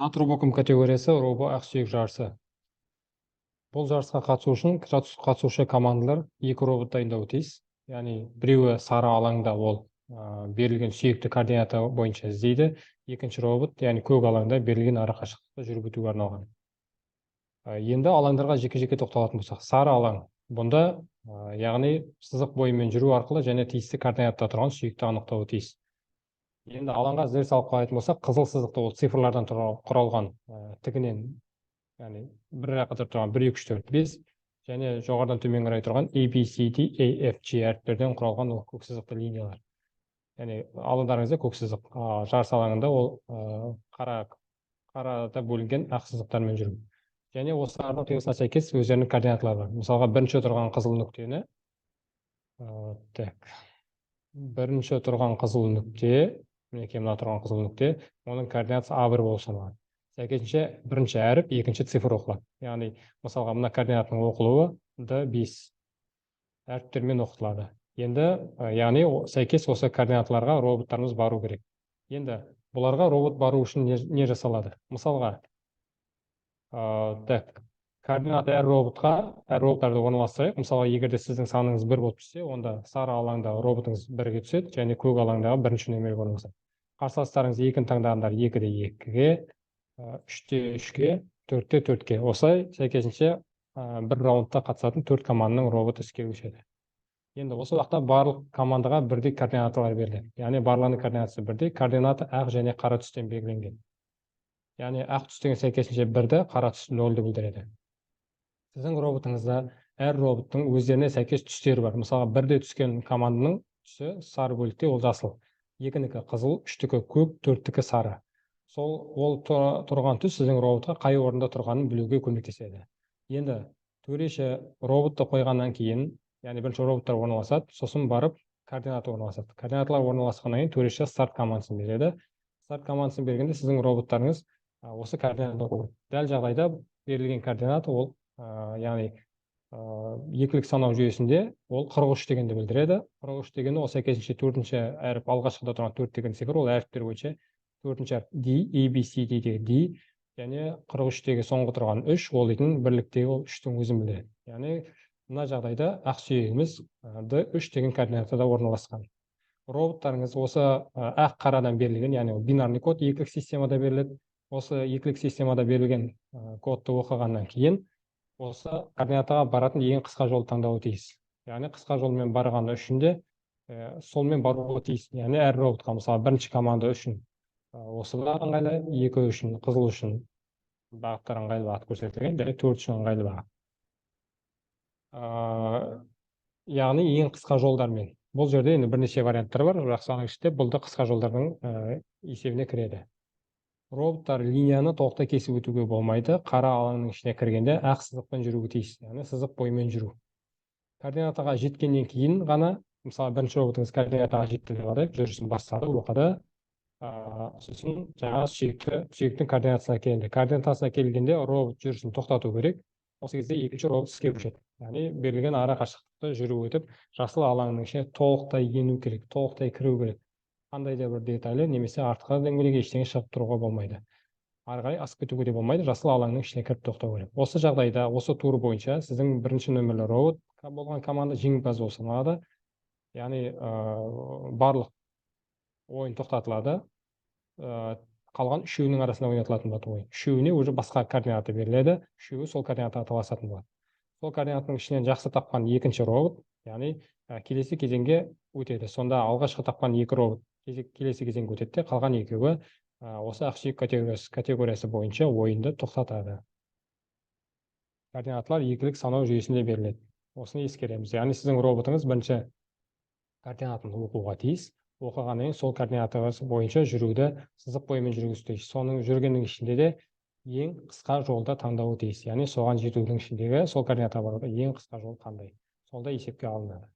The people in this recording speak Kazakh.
Натробоком категориясы робо ақсүйек жарысы. Бұл жарысқа қатысу үшін қатысушы командалар екі робот дайындауы тиіс. Яғни біреуі сары алаңда ол берілген сүйекті координата бойынша іздейді. Екінші робот, яғни көк алаңда берілген арақашықтықты жүріп өтуге арналған. Енді алаңдарға жеке-жеке тоқталатын болсақ, сары алаң. Бұнда яғни сызық бойымен жүру арқылы және тиісті координатта тұрған сүйекті анықтауы тиіс. Енді алаңға зер салып қарайтын болсақ, қызыл сызықты ол цифрлардан құралған тігінен, яғни бір қатар тұрған 1, 2, 3, 4, 5 және жоғарыдан төмен қарай тұрған A, B, C, D, E, F, G әріптерден құралған ол көк сызықты линиялар. Яғни алдарыңызда көк сызық, жарыс алаңында ол қарада бөлінген ақ сызықтармен жүру. Және осылардың қиылысына сәйкес өздерінің координаталары бар. Мысалға, бірінші тұрған қызыл нүкте, мінекей мына тұрған қызыл нүкте, оның координатасы A1 болып саналады. Сәйкесінше бірінші әріп, екінші цифр оқылады. Яғни, мысалға, мына координатының оқылуы D5 әріптермен оқытылады. Енді, яғни, сәйкес осы координаталарға роботтарымыз бару керек. Енді, бұларға робот бару үшін не жасалады? Мысалға, координаты әр роботтарды орналастырайық. Мысалға, егерде сіздің саныңыз 1 болып түссе, онда сары алаңдағы роботыңыз 1-ге түседі, және көк алаңдағы бірінші нөмірге орналасады. Қарсыластарыңыз 2-ні таңдағандар 2-де 2-ге, 3-те 3-ге, 4-те 4-ге. Осылай сәйкесінше бір раундта қатысатын 4 команданың роботы іске көшеді. Енді осы уақытта барлық командаға бірдей координаталар беріледі. Яғни барлығының координатасы бірдей, координаты ақ және қара түстен белгіленген. Яғни ақ түстен сәйкесінше 1-ді, қара түс 0-ді білдіреді. Сіздің роботыңызда әр роботтың өздеріне сәйкес түстері бар. Мысалға, 1-де түскен команданың түсі сары бөлікте ол жасыл, 2-нікі қызыл, 3-тікі көк, 4-тікі сары. Ол тұрған түс сіздің роботқа қай орында тұрғанын білуге көмектеседі. Енді төреші роботты қойғаннан кейін, яғни бірінші роботтар орналасады, сосын барып координаты орналасады. Координаталар орналасқаннан кейін төреші старт командасын береді. Старт командасын бергенде сіздің роботтарыңыз осы координатты оқиды. Дәл жағдайда берілген координаты ол, яғни екілік санау жүйесінде ол 43 дегенді білдіреді. 43 дегені ол сәйкесінше 4-ші әріп, алғашқыда тұрған 4 деген цифр, ол әріптер бойынша 4-ші әріп D, A, B, C, D деген D, және 43-тегі соңғы тұрған 3, ол дейтін бірліктегі ол 3-тің өзін білдіреді. Яғни мына жағдайда ақ сүйегіміз D3 деген координатада орналасқан. Роботтарыңыз осы ақ қарадан берілген, яғни бинарный код екілік системада беріледі. Осы екілік системада берілген кодты оқығаннан кейін осы координатаға баратын ең қысқа жол таңдауы тиіс. Яғни қысқа жолмен барғаны үшін де солмен баруы тиіс. Яғни әр роботқа, мысалы, бірінші команда үшін осы бағыт ыңғайлы, 2 үшін, қызыл үшін бағыттар ыңғайлы бағыт көрсетілген, және 4 үшін ыңғайлы бағыт. Яғни ең қысқа жолдармен. Бұл жерде енді бірнеше варианттар бар, бірақ соның ішінде бұл да қысқа жолдардың есебіне кіреді. Роботтар линияны толықтай кесіп өтуге болмайды. Қара алаңның ішіне кіргенде ақ сызықпен жүруге тиіс, яғни сызық бойымен жүру. Координатаға жеткеннен кейін ғана, мысалы, бірінші роботыңыз координатаға жетті деп алайық, жүрісін бастады, оқыды. Сосын жаңа сүйектің координатасына келді. Координатасына келгенде робот жүрісін тоқтату керек. Осы кезде екінші робот іске көшеді. Яғни берілген ара қашықтықты жүріп өтіп, жасыл алаңның ішіне толықтай ену керек, толықтай кіру керек. Қандай да бір деталі немесе артқа дөңгелек ештеңе шығып тұруға болмайды. Ары қарай асып кетуге де болмайды, жасыл алаңның ішіне кіріп тоқтау керек. Осы жағдайда, осы тур бойынша сіздің бірінші нөмірлі робот болған команда жеңімпаз болып саналады. Яғни барлық ойын тоқтатылады. Қалған үшеуінің арасында ойнатылатын болады ойын. Үшеуіне уже басқа координаты беріледі, үшеуі сол координатаға таласатын болады. Сол координатының ішінен жақсы тапқан екінші робот, яғни келесі кезеңге өтеді. Сонда алғашқы тапқан 2 робот келесі кезеңге өтеді, қалған екеуі осы ақсүйек категориясы бойынша ойынды тоқтатады. Координаталар екілік санау жүйесінде беріледі. Осыны ескереміз. Яғни сіздің роботыңыз бірінші координатын оқуға тиіс. Оқығаннан кейін сол координатасы бойынша жүруді сызық бойымен жүргізуі тиіс. Соның жүргеннің ішінде де ең қысқа жолда таңдауы тиіс. Яғни соған жетудің ішіндегі сол координатаға баруда ең қысқа жол қандай? Солда есепке алынады.